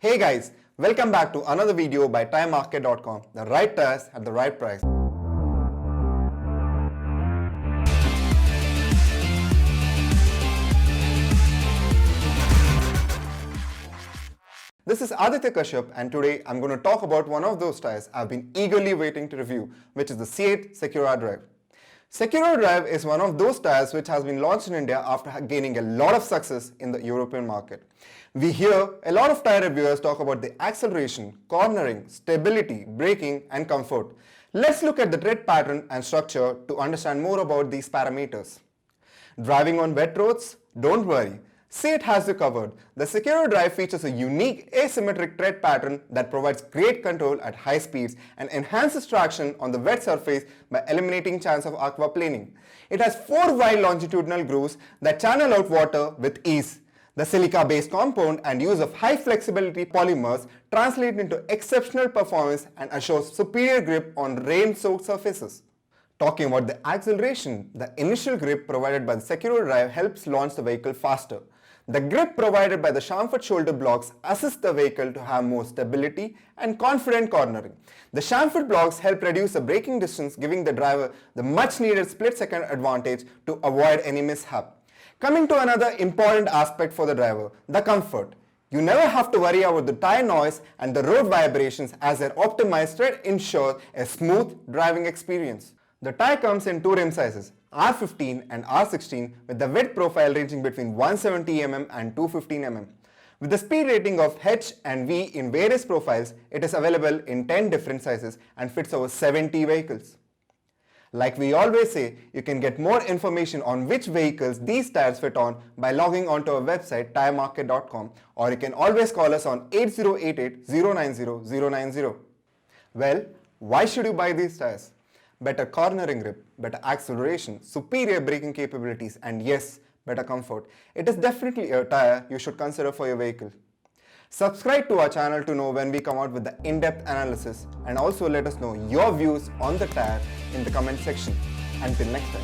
Hey guys, welcome back to another video by TireMarket.com. The right tires at the right price. This is Aditya Kashyap and today I'm going to talk about one of those tires I've been eagerly waiting to review, which is the CEAT SecuraDrive. SecuraDrive is one of those tires which has been launched in India after gaining a lot of success in the European market. We hear a lot of tire reviewers talk about the acceleration, cornering, stability, braking and comfort. Let's look at the tread pattern and structure to understand more about these parameters. Driving on wet roads? Don't worry. CEAT has you covered. The SecuraDrive features a unique asymmetric tread pattern that provides great control at high speeds and enhances traction on the wet surface by eliminating chance of aquaplaning. It has 4 wide longitudinal grooves that channel out water with ease. The silica-based compound and use of high flexibility polymers translate into exceptional performance and assures superior grip on rain-soaked surfaces. Talking about the acceleration, the initial grip provided by the SecuraDrive helps launch the vehicle faster. The grip provided by the chamfered shoulder blocks assists the vehicle to have more stability and confident cornering. The chamfered blocks help reduce the braking distance, giving the driver the much needed split-second advantage to avoid any mishap. Coming to another important aspect for the driver, the comfort. You never have to worry about the tire noise and the road vibrations as their optimized tread ensures a smooth driving experience. The tire comes in 2 rim sizes, R15 and R16, with the width profile ranging between 170 mm and 215 mm. With the speed rating of H and V in various profiles, it is available in 10 different sizes and fits over 70 vehicles. Like we always say, you can get more information on which vehicles these tires fit on by logging onto our website TireMarket.com, or you can always call us on 8088-090-090. Well, why should you buy these tires? Better cornering grip, better acceleration, superior braking capabilities and yes, better comfort. It is definitely a tire you should consider for your vehicle. Subscribe to our channel to know when we come out with the in-depth analysis and also let us know your views on the tire in the comment section. Until next time.